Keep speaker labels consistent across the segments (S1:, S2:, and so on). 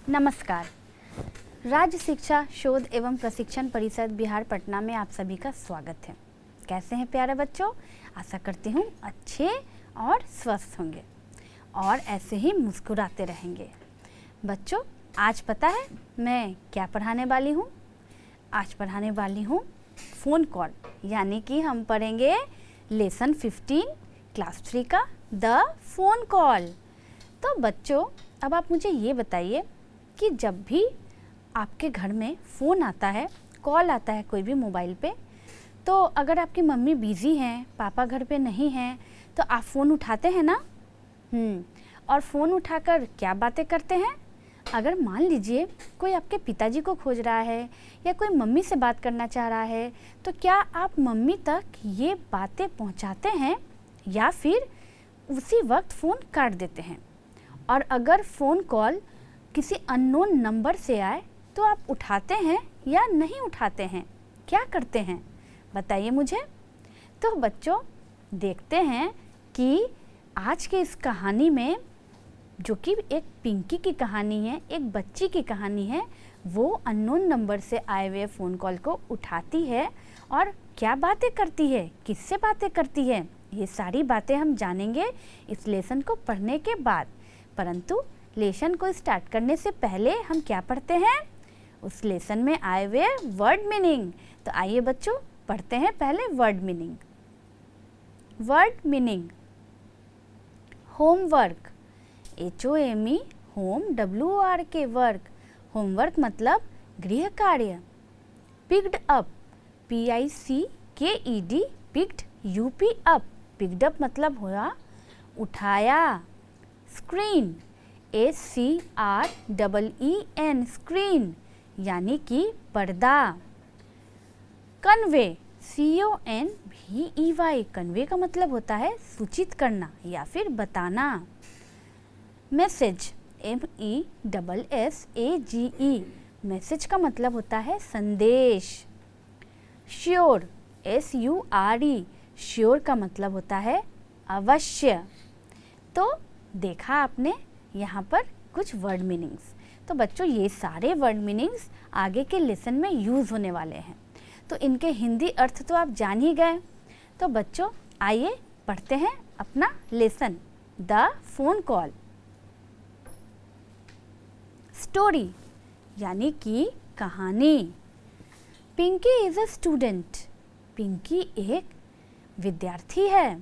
S1: नमस्कार। राज्य शिक्षा शोध एवं प्रशिक्षण परिषद बिहार पटना में आप सभी का स्वागत है। कैसे हैं प्यारे बच्चों? आशा करती हूँ अच्छे और स्वस्थ होंगे और ऐसे ही मुस्कुराते रहेंगे। बच्चों, आज पता है मैं क्या पढ़ाने वाली हूँ? आज पढ़ाने वाली हूँ फ़ोन कॉल, यानी कि हम पढ़ेंगे लेसन 15 क्लास 3 का द फ़ोन कॉल। तो बच्चों, अब आप मुझे ये बताइए कि जब भी आपके घर में फ़ोन आता है, कॉल आता है कोई भी मोबाइल पे, तो अगर आपकी मम्मी बिज़ी हैं, पापा घर पे नहीं हैं, तो आप फ़ोन उठाते हैं ना? और फ़ोन उठाकर क्या बातें करते हैं? अगर मान लीजिए कोई आपके पिताजी को खोज रहा है या कोई मम्मी से बात करना चाह रहा है, तो क्या आप मम्मी तक ये बातें पहुंचाते हैं या फिर उसी वक्त फ़ोन काट देते हैं? और अगर फ़ोन कॉल किसी अननोन नंबर से आए तो आप उठाते हैं या नहीं उठाते हैं? क्या करते हैं बताइए मुझे। तो बच्चों, देखते हैं कि आज के इस कहानी में, जो कि एक पिंकी की कहानी है, एक बच्ची की कहानी है, वो अननोन नंबर से आए हुए फ़ोन कॉल को उठाती है और क्या बातें करती है, किससे बातें करती है, ये सारी बातें हम जानेंगे इस लेसन को पढ़ने के बाद। परंतु लेसन को स्टार्ट करने से पहले हम क्या पढ़ते हैं? उस लेसन में आए हुए वर्ड मीनिंग। तो आइए बच्चों, पढ़ते हैं पहले word meaning. Word meaning: homework, HOME, home WORK, work, homework मतलब गृह कार्य। Picked up, PICKED, picked UP up, picked up मतलब हुआ उठाया। स्क्रीन, SCREEN, स्क्रीन यानी कि पर्दा। कन्वे, CONVEY, कन्वे का मतलब होता है सूचित करना या फिर बताना। मैसेज, MESSAGE, मैसेज का मतलब होता है संदेश। श्योर, SURE, श्योर का मतलब होता है अवश्य। तो देखा आपने यहाँ पर कुछ वर्ड मीनिंग्स। तो बच्चों, ये सारे वर्ड मीनिंग्स आगे के लेसन में यूज़ होने वाले हैं, तो इनके हिंदी अर्थ तो आप जान ही गए। तो बच्चों, आइए पढ़ते हैं अपना lesson the phone call. Story यानी कि कहानी। Pinki is a student, Pinki एक विद्यार्थी है।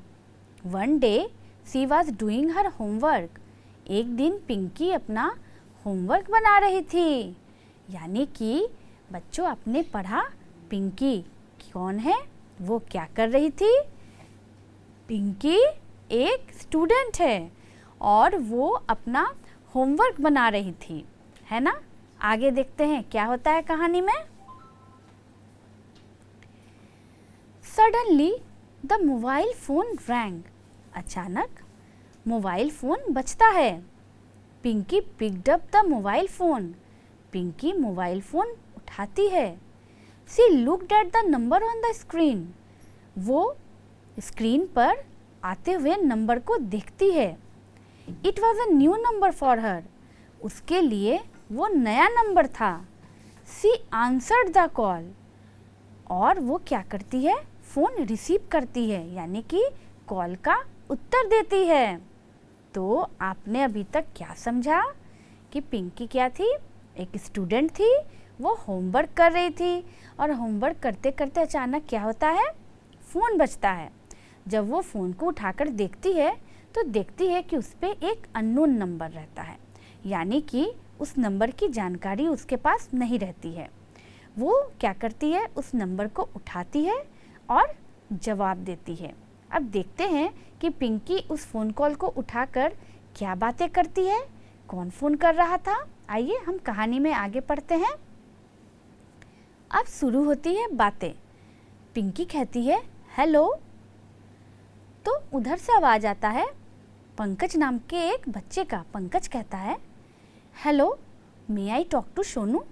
S1: One day she was doing her homework, एक दिन पिंकी अपना होमवर्क बना रही थी। यानी कि बच्चों, आपने पढ़ा पिंकी कौन है, वो क्या कर रही थी? पिंकी एक स्टूडेंट है और वो अपना होमवर्क बना रही थी, है ना? आगे देखते हैं क्या होता है कहानी में। Suddenly the mobile phone rang, अचानक मोबाइल फ़ोन बजता है। Pinki picked up the mobile phone, Pinki mobile phone उठाती है। She looked at the number on the screen, वो स्क्रीन पर आते हुए नंबर को देखती है। It was a new number for her, उसके लिए वो नया नंबर था। शी आंसर्ड द कॉल, और वो क्या करती है? फ़ोन रिसीव करती है, यानी कि कॉल का उत्तर देती है। तो आपने अभी तक क्या समझा कि पिंकी क्या थी? एक स्टूडेंट थी, वो होमवर्क कर रही थी और होमवर्क करते करते अचानक क्या होता है? फ़ोन बजता है। जब वो फ़ोन को उठाकर देखती है तो देखती है कि उस पर एक अननोन नंबर रहता है, यानी कि उस नंबर की जानकारी उसके पास नहीं रहती है। वो क्या करती है? उस नंबर को उठाती है और जवाब देती है। अब देखते हैं कि पिंकी उस फ़ोन कॉल को उठाकर क्या बातें करती है, कौन फ़ोन कर रहा था। आइए हम कहानी में आगे पढ़ते हैं। अब शुरू होती है बातें। पिंकी कहती है हेलो, तो उधर से आवाज़ आता है पंकज नाम के एक बच्चे का। पंकज कहता है hello, may I talk to Sonu,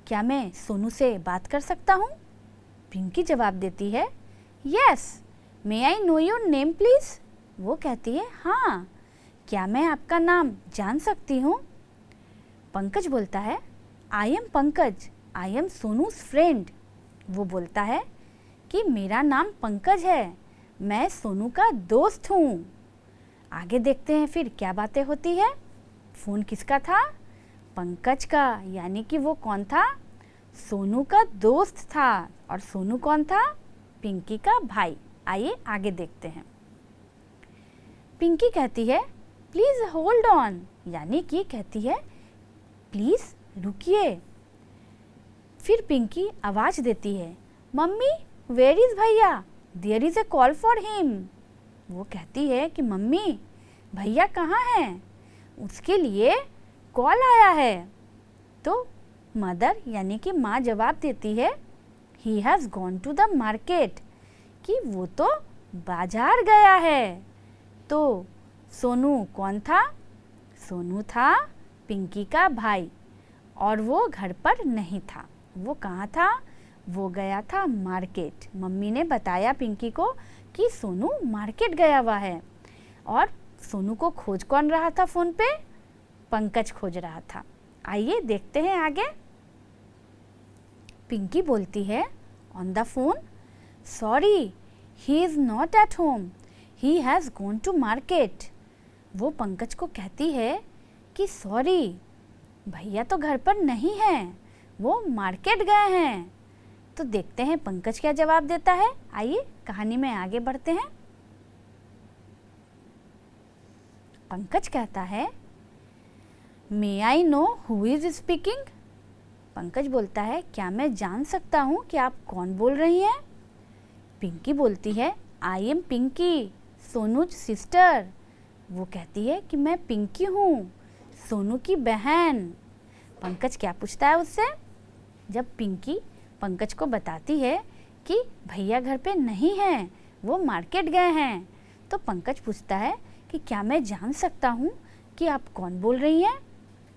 S1: क्या मैं सोनू से बात कर सकता हूँ? पिंकी जवाब देती है yes, may I know your name please, वो कहती है हाँ, क्या मैं आपका नाम जान सकती हूँ? पंकज बोलता है I M Pankaj, I am सोनूज friend. वो बोलता है कि मेरा नाम पंकज है, मैं सोनू का दोस्त हूँ। आगे देखते हैं फिर क्या बातें होती है। फ़ोन किसका था? पंकज का, यानी कि वो कौन था? सोनू का दोस्त था। और सोनू कौन था? पिंकी का भाई। आइए आगे देखते हैं। पिंकी कहती है प्लीज़ होल्ड ऑन, यानी कि कहती है प्लीज़ रुकिए। फिर पिंकी आवाज़ देती है mummy where is bhaiya, there is a call for him. वो कहती है कि मम्मी भैया कहाँ हैं, उसके लिए कॉल आया है। तो मदर यानी कि माँ जवाब देती है he has gone to the market, कि वो तो बाजार गया है। तो सोनू कौन था? सोनू था पिंकी का भाई, और वो घर पर नहीं था। वो कहाँ था? वो गया था मार्केट। मम्मी ने बताया पिंकी को कि सोनू मार्केट गया हुआ है। और सोनू को खोज कौन रहा था फ़ोन पे? पंकज खोज रहा था। आइए देखते हैं आगे। पिंकी बोलती है on the phone sorry he is not at home, he has gone to market. वो पंकज को कहती है कि सॉरी भैया तो घर पर नहीं हैं, वो मार्केट गए हैं। तो देखते हैं पंकज क्या जवाब देता है। आइए कहानी में आगे बढ़ते हैं। पंकज कहता है may I know who is speaking. Pankaj बोलता है क्या मैं जान सकता हूँ कि आप कौन बोल रही हैं? पिंकी बोलती है I am Pinki, Sonu's sister. वो कहती है कि मैं पिंकी हूँ, सोनू की बहन। पंकज क्या पूछता है उससे? जब पिंकी पंकज को बताती है कि भैया घर पे नहीं हैं, वो मार्केट गए हैं, तो पंकज पूछता है कि क्या मैं जान सकता हूँ कि आप कौन बोल रही हैं?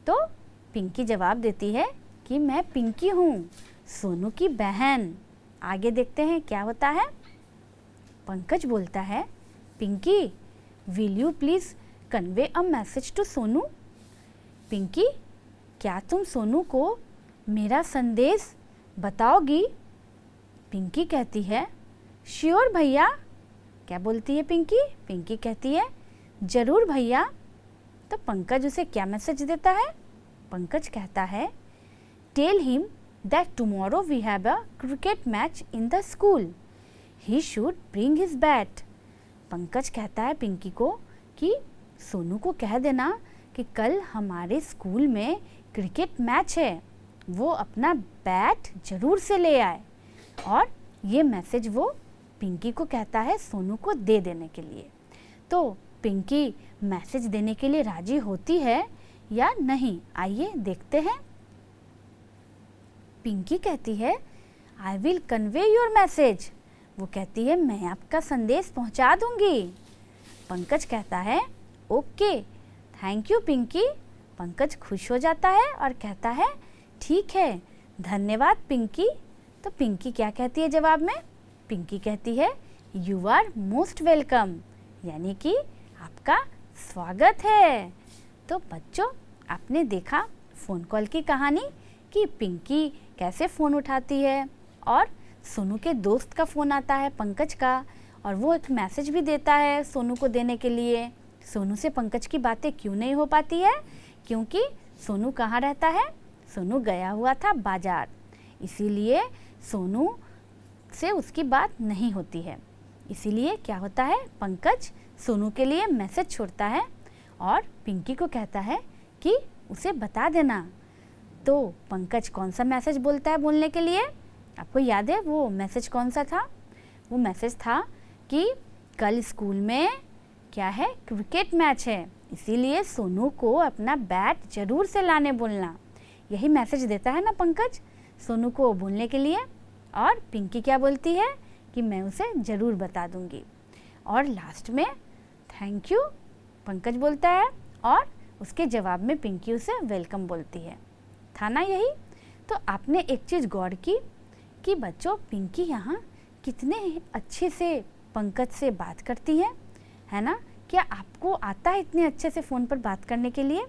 S1: तो पिंकी जवाब देती है कि मैं पिंकी हूँ, सोनू की बहन। आगे देखते हैं क्या होता है। पंकज बोलता है Pinki will you please convey a message to Sonu. Pinki क्या तुम सोनू को मेरा संदेश बताओगी? पिंकी कहती है श्योर भैया। क्या बोलती है पिंकी? पिंकी कहती है ज़रूर भैया। तो पंकज उसे क्या मैसेज देता है? पंकज कहता है tell him that tomorrow we have a cricket match in the school, he should bring his bat. Pankaj कहता है पिंकी को कि सोनू को कह देना कि कल हमारे स्कूल में क्रिकेट मैच है, वो अपना बैट ज़रूर से ले आए। और ये मैसेज वो पिंकी को कहता है सोनू को दे देने के लिए। तो पिंकी मैसेज देने के लिए राजी होती है या नहीं, आइए देखते हैं। पिंकी कहती है I will convey your message. वो कहती है मैं आपका संदेश पहुंचा दूंगी। पंकज कहता है okay thank you Pinki. Pankaj खुश हो जाता है और कहता है ठीक है धन्यवाद पिंकी। तो पिंकी क्या कहती है जवाब में? पिंकी कहती है यू आर मोस्ट वेलकम, यानी कि आपका स्वागत है। तो बच्चों आपने देखा फ़ोन कॉल की कहानी कि पिंकी कैसे फ़ोन उठाती है और सोनू के दोस्त का फ़ोन आता है पंकज का, और वो एक मैसेज भी देता है सोनू को देने के लिए। सोनू से पंकज की बातें क्यों नहीं हो पाती है? क्योंकि सोनू कहाँ रहता है? सोनू गया हुआ था बाजार, इसीलिए सोनू से उसकी बात नहीं होती है। इसीलिए क्या होता है, पंकज सोनू के लिए मैसेज छोड़ता है और पिंकी को कहता है कि उसे बता देना। तो पंकज कौन सा मैसेज बोलता है बोलने के लिए? आपको याद है वो मैसेज कौन सा था? वो मैसेज था कि कल स्कूल में क्या है, क्रिकेट मैच है, इसीलिए सोनू को अपना बैट ज़रूर से लाने बोलना। यही मैसेज देता है ना पंकज सोनू को बोलने के लिए। और पिंकी क्या बोलती है कि मैं उसे ज़रूर बता दूंगी। और लास्ट में थैंक यू पंकज बोलता है और उसके जवाब में पिंकी उसे वेलकम बोलती है। था ना यही? तो आपने एक चीज़ गौर की कि बच्चों पिंकी यहाँ कितने अच्छे से पंकज से बात करती है ना? क्या आपको आता है इतने अच्छे से फ़ोन पर बात करने के लिए?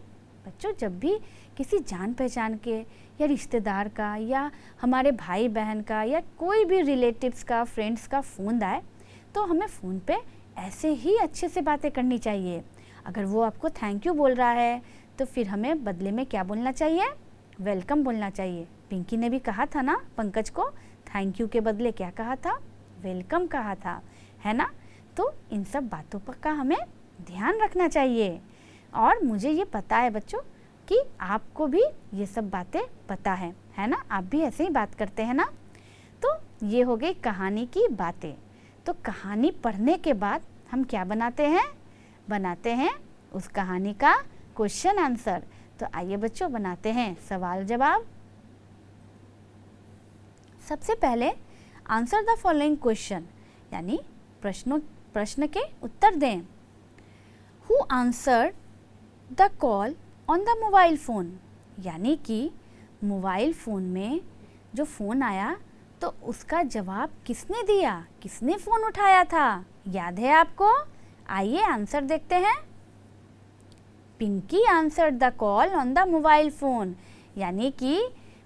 S1: बच्चों जब भी किसी जान पहचान के या रिश्तेदार का या हमारे भाई बहन का या कोई भी रिलेटिव्स का, फ्रेंड्स का फ़ोन आए तो हमें फ़ोन पे ऐसे ही अच्छे से बातें करनी चाहिए। अगर वो आपको थैंक यू बोल रहा है तो फिर हमें बदले में क्या बोलना चाहिए? वेलकम बोलना चाहिए। पिंकी ने भी कहा था ना पंकज को, थैंक यू के बदले क्या कहा था? वेलकम कहा था, है ना? तो इन सब बातों पर का हमें ध्यान रखना चाहिए। और मुझे ये पता है बच्चों कि आपको भी ये सब बातें पता है ना? आप भी ऐसे ही बात करते हैं ना? तो ये हो गई कहानी की बातें। तो कहानी पढ़ने के बाद हम क्या बनाते हैं? बनाते हैं उस कहानी का क्वेश्चन आंसर। तो आइए बच्चों बनाते हैं सवाल जवाब। सबसे पहले आंसर द फॉलोइंग क्वेश्चन, यानी प्रश्न के उत्तर दें। Who answered the call on the mobile phone, यानी कि मोबाइल फ़ोन में जो फ़ोन आया तो उसका जवाब किसने दिया? किसने फ़ोन उठाया था? याद है आपको? आइए आंसर देखते हैं। Pinki answered the call on the mobile phone, यानी कि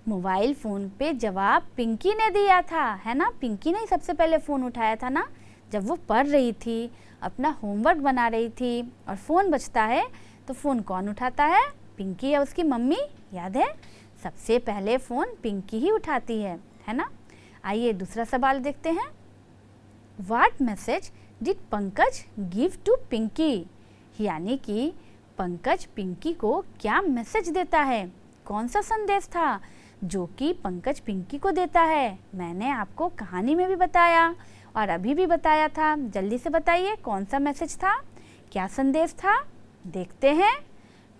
S1: मोबाइल फ़ोन पे जवाब पिंकी ने दिया था, है ना? पिंकी ने ही सबसे पहले फ़ोन उठाया था ना, जब वो पढ़ रही थी, अपना होमवर्क बना रही थी और फ़ोन बजता है तो फ़ोन कौन उठाता है? पिंकी या उसकी मम्मी? याद है? सबसे पहले फ़ोन पिंकी ही उठाती है ना? आइए दूसरा सवाल देखते हैं। What message did Pankaj give to Pinki, यानी कि पंकज पिंकी को क्या मैसेज देता है? कौन सा संदेश था जो कि पंकज पिंकी को देता है? मैंने आपको कहानी में भी बताया और अभी भी बताया था। जल्दी से बताइए कौन सा मैसेज था, क्या संदेश था? देखते हैं।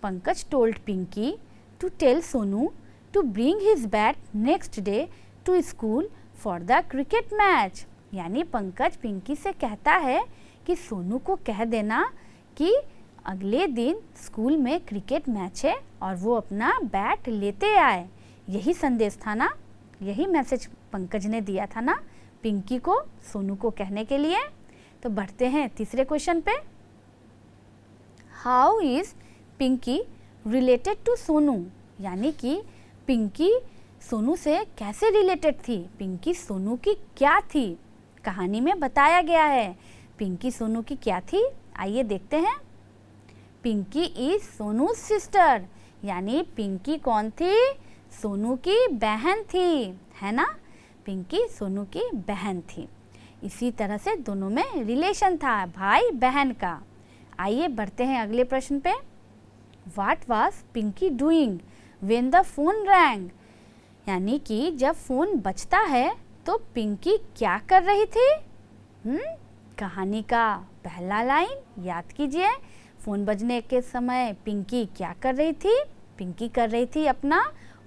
S1: Pankaj told Pinki to tell Sonu to bring his bat next day to school for the cricket match, यानी पंकज पिंकी से कहता है कि सोनू को कह देना कि अगले दिन स्कूल में क्रिकेट मैच है और वो अपना बैट लेते आए। यही संदेश था ना, यही मैसेज पंकज ने दिया था ना पिंकी को, सोनू को कहने के लिए। तो बढ़ते हैं तीसरे क्वेश्चन पे। How is Pinki related to Sonu, यानी कि पिंकी सोनू से कैसे रिलेटेड थी? पिंकी सोनू की क्या थी? कहानी में बताया गया है पिंकी सोनू की क्या थी। आइए देखते हैं। पिंकी इज सोनू सिस्टर, यानी पिंकी कौन थी? सोनू की बहन थी, है ना? पिंकी सोनू की बहन थी। इसी तरह से दोनों में रिलेशन था, भाई बहन का। आइए बढ़ते हैं अगले प्रश्न पे। What was Pinki doing when the phone rang, यानी कि जब फ़ोन बजता है तो पिंकी क्या कर रही थी? कहानी का पहला लाइन याद कीजिए। फ़ोन बजने के समय पिंकी क्या कर रही थी? पिंकी कर रही थी अपना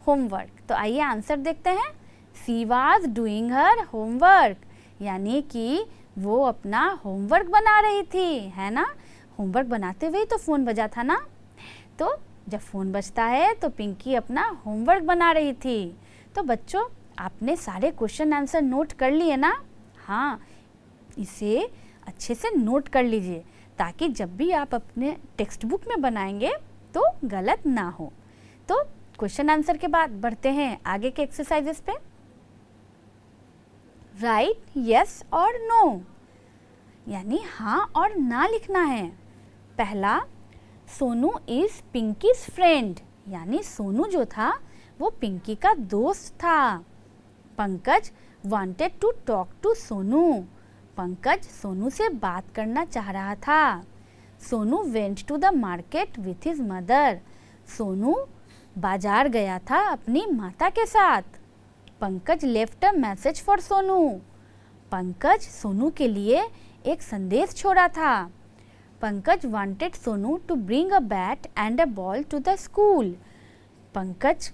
S1: होमवर्क। तो आइए आंसर देखते हैं। She was doing her homework, यानी कि वो अपना होमवर्क बना रही थी, है ना? होमवर्क बनाते हुए तो फ़ोन बजा था ना। तो जब फ़ोन बजता है तो पिंकी अपना होमवर्क बना रही थी। तो बच्चों आपने सारे क्वेश्चन आंसर नोट कर लिए ना? हाँ, इसे अच्छे से नोट कर लीजिए ताकि जब भी आप अपने टेक्स्ट बुक में बनाएंगे तो गलत ना हो। तो क्वेश्चन आंसर के बाद बढ़ते हैं आगे के एक्सरसाइजेस पे। राइट यस और नो, यानी हाँ और ना लिखना है। पहला, सोनू इज पिंकीज फ्रेंड, यानी सोनू जो था वो पिंकी का दोस्त था। Pankaj wanted to talk to Sonu, Pankaj Sonu से बात करना चाह रहा था। Sonu went to the market with his mother, Sonu बाजार गया था अपनी माता के साथ। Pankaj left a message for Sonu, Pankaj Sonu के लिए एक संदेश छोड़ा था। Pankaj wanted Sonu to bring a bat and a ball to the school, Pankaj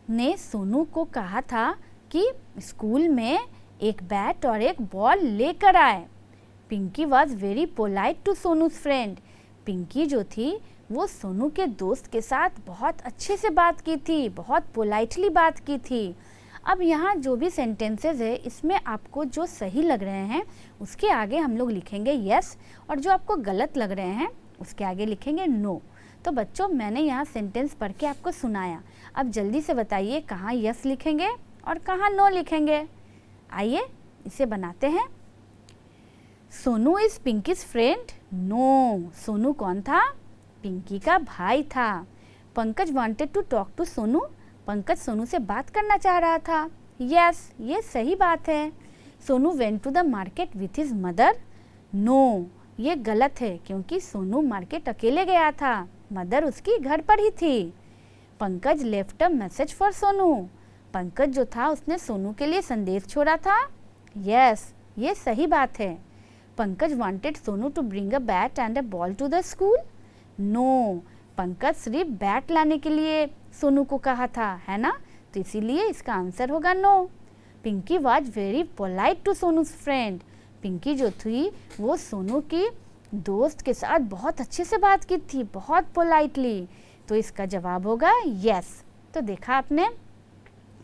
S1: ने सोनू को कहा था कि स्कूल में एक बैट और एक बॉल लेकर आए। Pinki was very polite to Sonu's friend, Pinki जो थी वो सोनू के दोस्त के साथ बहुत अच्छे से बात की थी, बहुत पोलाइटली बात की थी। अब यहाँ जो भी सेंटेंसेस है इसमें आपको जो सही लग रहे हैं उसके आगे हम लोग लिखेंगे यस, और जो आपको गलत लग रहे हैं उसके आगे लिखेंगे नो। तो बच्चों मैंने यहाँ सेंटेंस पढ़ के आपको सुनाया, अब जल्दी से बताइए कहाँ यस लिखेंगे और कहाँ नो लिखेंगे। आइए इसे बनाते हैं। Sonu is Pinki's friend. No, Sonu कौन था? पिंकी का भाई था। Pankaj wanted to talk to Sonu. Pankaj Sonu से बात करना चाह रहा था। यस, ये सही बात है। Sonu went to the market with his mother. No, ये गलत है क्योंकि सोनू मार्केट अकेले गया था, मदर उसकी घर पर ही थी। Pankaj left a message for Sonu. Pankaj जो था उसने सोनू के लिए संदेश छोड़ा था। यस, ये सही बात है। Pankaj wanted Sonu to bring a bat and a ball to the school. No, Pankaj सिर्फ बैट लाने के लिए सोनू को कहा था, है ना, तो इसीलिए इसका आंसर होगा no. Pinki was very polite to Sonu's friend. Pinki जो थी वो सोनू की दोस्त के साथ बहुत अच्छे से बात की थी, बहुत पोलाइटली, तो इसका जवाब होगा यस। तो देखा आपने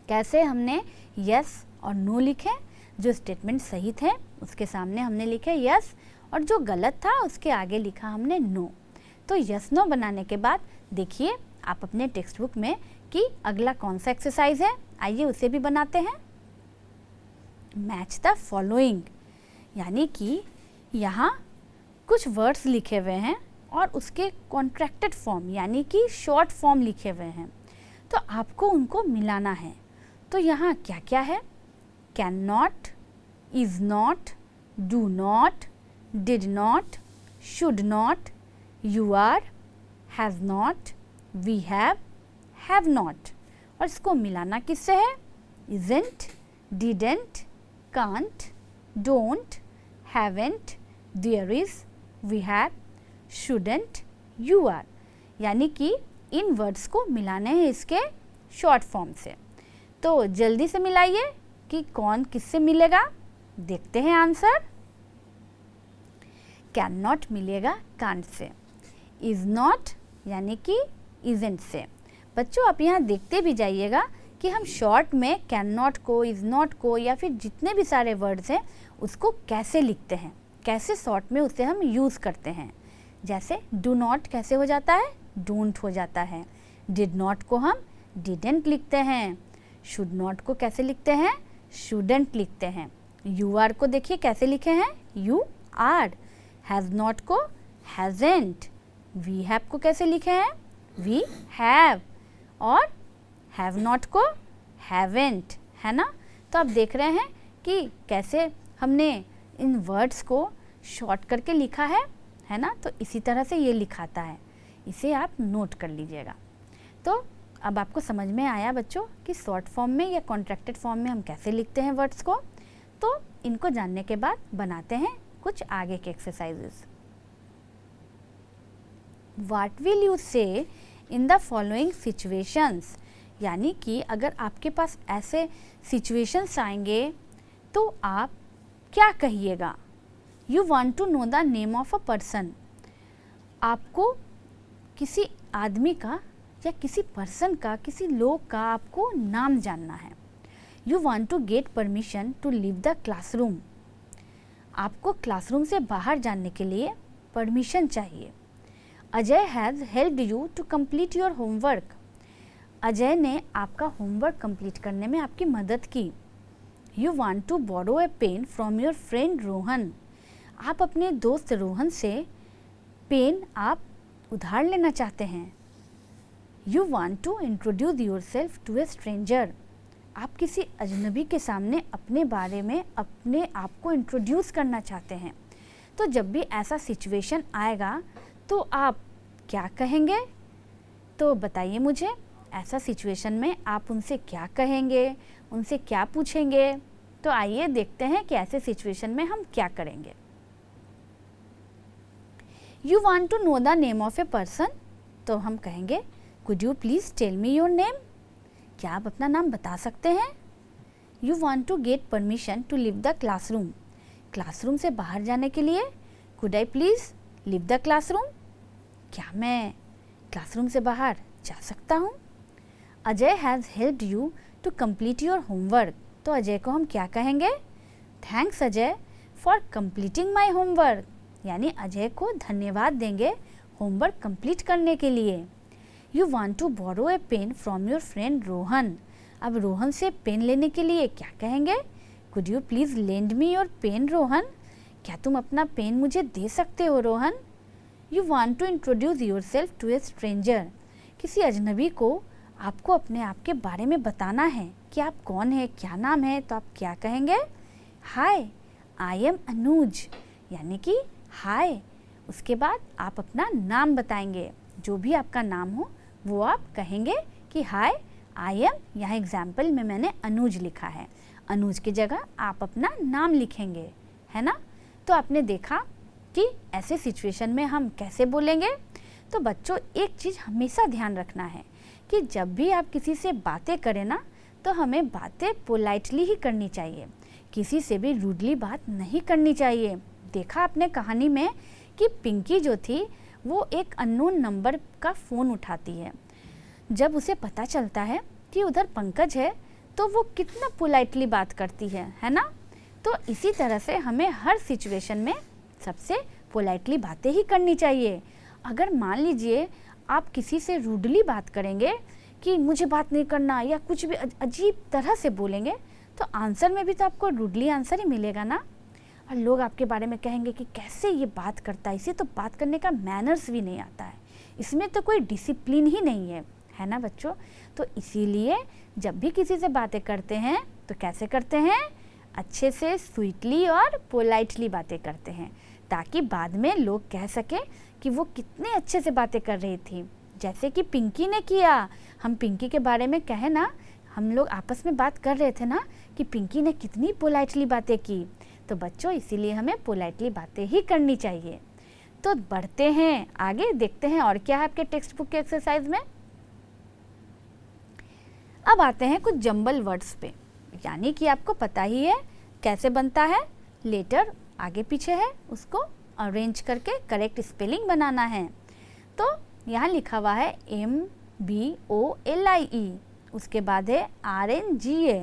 S1: कैसे हमने यस और नो लिखे। जो स्टेटमेंट सही थे उसके सामने हमने लिखे यस और जो गलत था उसके आगे लिखा हमने नो। तो यस नो बनाने के बाद देखिए आप अपने टेक्स्ट बुक में कि अगला कौन सा एक्सरसाइज है, आइए उसे भी बनाते हैं। मैच द फॉलोइंग, यानी कि यहाँ कुछ वर्ड्स लिखे हुए हैं और उसके कॉन्ट्रैक्टेड फॉर्म यानी कि शॉर्ट फॉर्म लिखे हुए हैं, तो आपको उनको मिलाना है। तो यहाँ क्या क्या है? Can not, is not, do not, did not, should not, you are, has not, we have not. और इसको मिलाना किससे है? Isn't, didn't, can't, don't, haven't, there is, we have, shouldn't, you are, यानी कि इन वर्ड्स को मिलाने हैं इसके शॉर्ट फॉर्म से। तो जल्दी से मिलाइए कि कौन किससे मिलेगा। देखते हैं आंसर। कैन नॉट मिलेगा कांट से, इज नॉट यानी कि इजेंट से। बच्चों आप यहाँ देखते भी जाइएगा कि हम शॉर्ट में कैन नॉट को, इज नॉट को या फिर जितने भी सारे वर्ड्स हैं उसको कैसे लिखते हैं, कैसे शॉर्ट में उसे हम यूज़ करते हैं। जैसे डू नॉट कैसे हो जाता है? डोंट हो जाता है। डिड नॉट को हम डिडेंट लिखते हैं। शुड नॉट को कैसे लिखते हैं? शुडेंट लिखते हैं। यू आर को देखिए कैसे लिखे हैं? You are. हैज़ नॉट को हैज़ेंट। वी हैव को कैसे लिखे हैं? We have. और हैव नॉट को हैवेंट, है ना। तो आप देख रहे हैं कि कैसे हमने इन वर्ड्स को शॉर्ट करके लिखा है ना। तो इसी तरह से ये लिखाता है, इसे आप नोट कर लीजिएगा। तो अब आपको समझ में आया बच्चों कि शॉर्ट फॉर्म में या कॉन्ट्रैक्टेड फॉर्म में हम कैसे लिखते हैं वर्ड्स को। तो इनको जानने के बाद बनाते हैं कुछ आगे के एक्सरसाइजेस। व्हाट विल यू से इन द फॉलोइंग सिचुएशंस, यानी कि अगर आपके पास ऐसे सिचुएशंस आएंगे तो आप क्या कहिएगा। You want to know the name of a person, आपको किसी आदमी का या किसी पर्सन का, किसी लोग का आपको नाम जानना है। You want to get permission to leave the classroom, आपको क्लासरूम से बाहर जाने के लिए परमिशन चाहिए। Ajay has helped you to complete your homework, Ajay ने आपका होमवर्क कंप्लीट करने में आपकी मदद की। You want to borrow a pen from your friend Rohan, आप अपने दोस्त रोहन से पेन आप उधार लेना चाहते हैं। You want to introduce yourself to a stranger, आप किसी अजनबी के सामने अपने बारे में अपने आप को इंट्रोड्यूस करना चाहते हैं। तो जब भी ऐसा सिचुएशन आएगा तो आप क्या कहेंगे? तो बताइए मुझे, ऐसा सिचुएशन में आप उनसे क्या कहेंगे, उनसे क्या पूछेंगे? तो आइए देखते हैं कि ऐसे सिचुएशन में हम क्या करेंगे। You want to know the name of a person, तो हम कहेंगे could you please tell me your name, क्या आप अपना नाम बता सकते हैं। You want to get permission to leave the classroom, classroom से बाहर जाने के लिए could I please leave the classroom, क्या मैं क्लासरूम से बाहर जा सकता हूँ। Ajay has helped you to complete your homework, तो अजय को हम क्या कहेंगे? Thanks Ajay for completing my homework, यानी अजय को धन्यवाद देंगे होमवर्क कंप्लीट करने के लिए। You want to borrow a pen from your friend Rohan. अब रोहन से पेन लेने के लिए क्या कहेंगे? Could you please lend me your pen Rohan. क्या तुम अपना पेन मुझे दे सकते हो रोहन। You want to introduce yourself to a stranger. किसी अजनबी को आपको अपने आप के बारे में बताना है कि आप कौन है, क्या नाम है, तो आप क्या कहेंगे? हाय आई एम अनुज, यानी कि हाय। उसके बाद आप अपना नाम बताएंगे, जो भी आपका नाम हो वो आप कहेंगे कि हाय आई एम, यहाँ एग्जाम्पल में मैंने अनुज लिखा है, अनुज की जगह आप अपना नाम लिखेंगे, है ना। तो आपने देखा कि ऐसे सिचुएशन में हम कैसे बोलेंगे। तो बच्चों एक चीज़ हमेशा ध्यान रखना है कि जब भी आप किसी से बातें करें ना, तो हमें बातें पोलाइटली ही करनी चाहिए, किसी से भी रूडली बात नहीं करनी चाहिए। देखा आपने कहानी में कि पिंकी जो थी वो एक अननोन नंबर का फ़ोन उठाती है। जब उसे पता चलता है कि उधर पंकज है तो वो कितना पोलाइटली बात करती है ना। तो इसी तरह से हमें हर सिचुएशन में सबसे पोलाइटली बातें ही करनी चाहिए। अगर मान लीजिए आप किसी से रूडली बात करेंगे कि मुझे बात नहीं करना या कुछ भी अजीब तरह से बोलेंगे, तो आंसर में भी तो आपको रूडली आंसर ही मिलेगा ना। और लोग आपके बारे में कहेंगे कि कैसे ये बात करता है, इसे तो बात करने का मैनर्स भी नहीं आता है, इसमें तो कोई डिसिप्लिन ही नहीं है ना बच्चों। तो इसीलिए जब भी किसी से बातें करते हैं तो कैसे करते हैं? अच्छे से स्वीटली और पोलाइटली बातें करते हैं, ताकि बाद में लोग कह सकें कि वो कितने अच्छे से बातें कर रही थी, जैसे कि पिंकी ने किया। हम पिंकी के बारे में कहें ना, हम लोग आपस में बात कर रहे थे ना कि पिंकी ने कितनी पोलाइटली बातें की। तो बच्चों इसीलिए हमें पोलाइटली बातें ही करनी चाहिए। तो बढ़ते हैं आगे, देखते हैं और क्या है आपके टेक्स्ट बुक के एक्सरसाइज में। अब आते हैं कुछ जंबल वर्ड्स पे, यानी कि आपको पता ही है कैसे बनता है, लेटर आगे पीछे है, उसको अरेंज करके करेक्ट स्पेलिंग बनाना है। तो यहाँ लिखा हुआ है MBOLIE, उसके बाद है RNGA,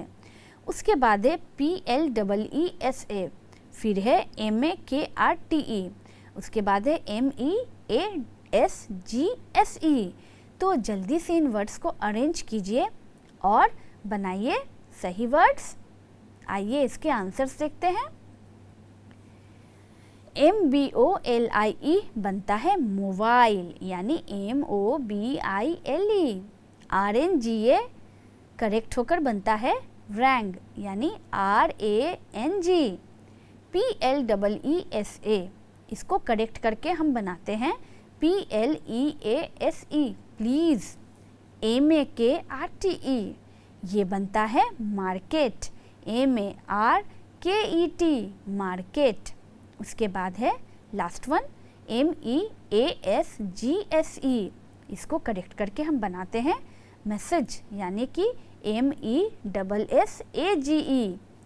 S1: उसके बाद है PLEESA, फिर है MAKRTE, उसके बाद है MEASGSE। तो जल्दी से इन वर्ड्स को अरेंज कीजिए और बनाइए सही वर्ड्स। आइए इसके आंसर्स देखते हैं। MBOLIE बनता है मोबाइल, यानी MOBILE। RNGA करेक्ट होकर बनता है रैंग, यानी RANG। PLEESA इसको करेक्ट करके हम बनाते हैं PLEASE, प्लीज़। MAKRTE ये बनता है मार्केट, MARKET, मार्केट। उसके बाद है लास्ट वन MEASGSE, इसको करेक्ट करके हम बनाते हैं मैसेज, यानी कि MESSAGE,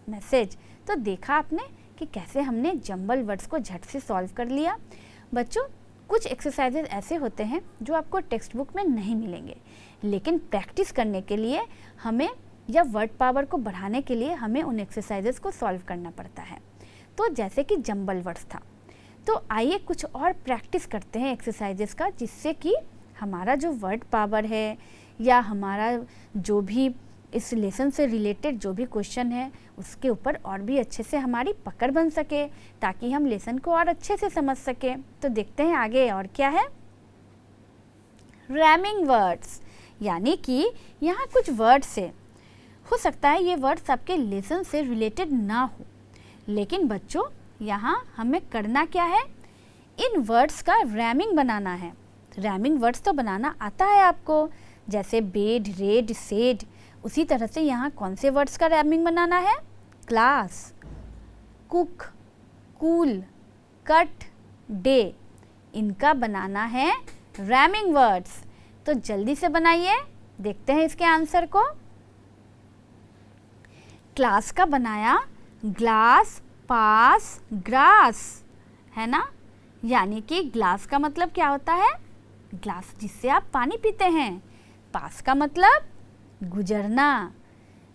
S1: मैसेज। तो देखा आपने कि कैसे हमने जंबल वर्ड्स को झट से सॉल्व कर लिया। बच्चों कुछ एक्सरसाइजेज ऐसे होते हैं जो आपको टेक्स्ट बुक में नहीं मिलेंगे, लेकिन प्रैक्टिस करने के लिए हमें, या वर्ड पावर को बढ़ाने के लिए हमें उन एक्सरसाइजेज को सॉल्व करना पड़ता है। तो जैसे कि जंबल वर्ड्स था, तो आइए कुछ और प्रैक्टिस करते हैं एक्सरसाइजेस का, जिससे कि हमारा जो वर्ड पावर है या हमारा जो भी इस लेसन से रिलेटेड जो भी क्वेश्चन है उसके ऊपर और भी अच्छे से हमारी पकड़ बन सके, ताकि हम लेसन को और अच्छे से समझ सके। तो देखते हैं आगे और क्या है। रैमिंग वर्ड्स, यानी कि यहाँ कुछ वर्ड्स है, हो सकता है ये वर्ड्स आपके लेसन से रिलेटेड ना हो, लेकिन बच्चों यहाँ हमें करना क्या है, इन वर्ड्स का रैमिंग बनाना है। रैमिंग वर्ड्स तो बनाना आता है आपको, जैसे बेड, रेड, सेड। उसी तरह से यहाँ कौन से वर्ड्स का रैमिंग बनाना है? Class, cook, cool, cut, day, इनका बनाना है रैमिंग वर्ड्स। तो जल्दी से बनाइए, देखते हैं इसके आंसर को। क्लास का बनाया ग्लास, पास, ग्रास, है ना। यानी कि ग्लास का मतलब क्या होता है? ग्लास जिससे आप पानी पीते हैं। पास का मतलब गुजरना,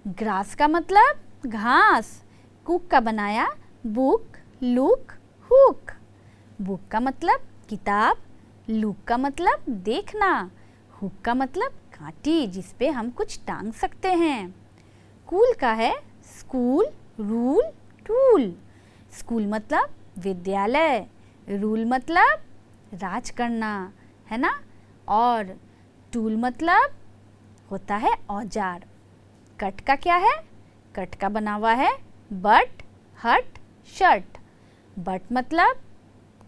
S1: ग्रास का मतलब घास। कुक का बनाया बुक, लुक, हुक। बुक का मतलब किताब, लुक का मतलब देखना, हुक का मतलब कांटी जिस पे हम कुछ टांग सकते हैं। कूल का है स्कूल, रूल, टूल। स्कूल मतलब विद्यालय, रूल मतलब राज करना, है ना, और टूल मतलब होता है औजार। कट का क्या है? कट का बना हुआ है बट, हट, शर्ट। बट मतलब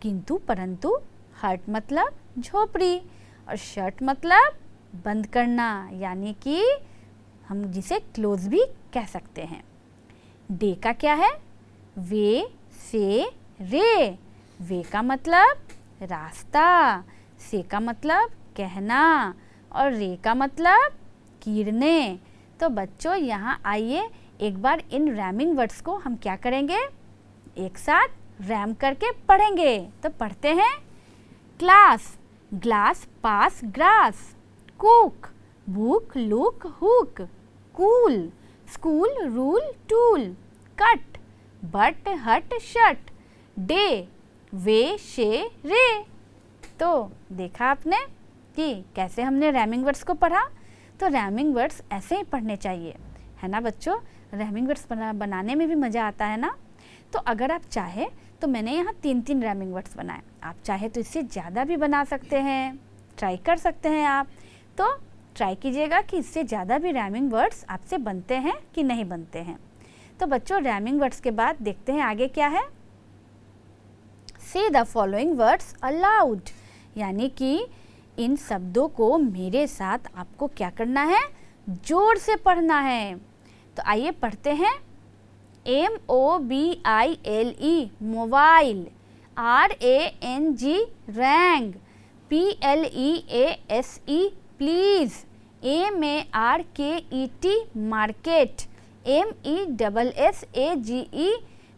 S1: किंतु परंतु, हट मतलब झोपड़ी, और शर्ट मतलब बंद करना, यानी कि हम जिसे क्लोज भी कह सकते हैं। डे का क्या है? वे, से, रे। वे का मतलब रास्ता, से का मतलब कहना, और रे का मतलब किरणें। तो बच्चों यहाँ आइए एक बार इन रैमिंग वर्ड्स को हम क्या करेंगे, एक साथ रैम करके पढ़ेंगे। तो पढ़ते हैं। Class, glass, pass, grass. Cook, book, look, hook. Cool, school, rule, tool. Cut, but, हट, शट। डे, वे, शे, रे। तो देखा आपने कि कैसे हमने रैमिंग वर्ड्स को पढ़ा। तो रैमिंग वर्ड्स ऐसे ही पढ़ने चाहिए, है ना बच्चों। रैमिंग वर्ड्स बनाने में भी मज़ा आता है ना। तो अगर आप चाहे तो मैंने यहाँ 3-3 रैमिंग वर्ड्स बनाए, आप चाहे तो इससे ज़्यादा भी बना सकते हैं, ट्राई कर सकते हैं आप। तो ट्राई कीजिएगा कि इससे ज़्यादा भी रैमिंग वर्ड्स आपसे बनते हैं कि नहीं बनते हैं। तो बच्चों रैमिंग वर्ड्स के बाद देखते हैं आगे क्या है। से द फॉलोइंग वर्ड्स अलाउड, यानी कि इन शब्दों को मेरे साथ आपको क्या करना है, जोर से पढ़ना है। तो आइए पढ़ते हैं। MOBILE mobile, RANG wrong, PLEASE please, MARKET market, MESSAGE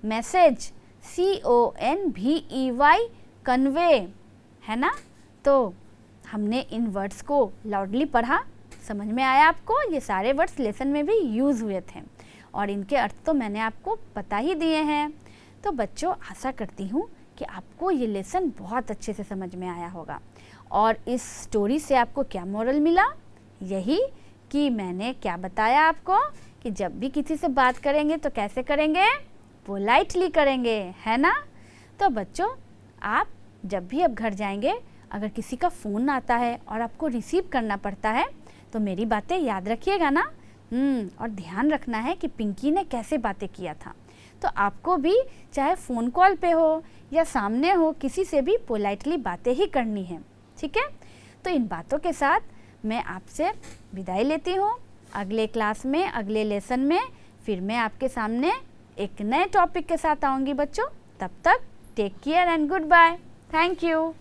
S1: message, CONVEY convey, है ना। तो हमने इन वर्ड्स को लाउडली पढ़ा, समझ में आया आपको। ये सारे वर्ड्स लेसन में भी यूज़ हुए थे और इनके अर्थ तो मैंने आपको बता ही दिए हैं। तो बच्चों आशा करती हूँ कि आपको ये लेसन बहुत अच्छे से समझ में आया होगा। और इस स्टोरी से आपको क्या मोरल मिला? यही कि मैंने क्या बताया आपको कि जब भी किसी से बात करेंगे तो कैसे करेंगे, पोलाइटली करेंगे, है ना। तो बच्चों आप जब भी अब घर जाएंगे, अगर किसी का फ़ोन आता है और आपको रिसीव करना पड़ता है तो मेरी बातें याद रखिएगा ना। और ध्यान रखना है कि पिंकी ने कैसे बातें किया था। तो आपको भी चाहे फ़ोन कॉल पे हो या सामने हो, किसी से भी पोलाइटली बातें ही करनी है, ठीक है। तो इन बातों के साथ मैं आपसे विदाई लेती हूँ। अगले क्लास में, अगले लेसन में फिर मैं आपके सामने एक नए टॉपिक के साथ आऊँगी बच्चों। तब तक take care and goodbye. Thank you.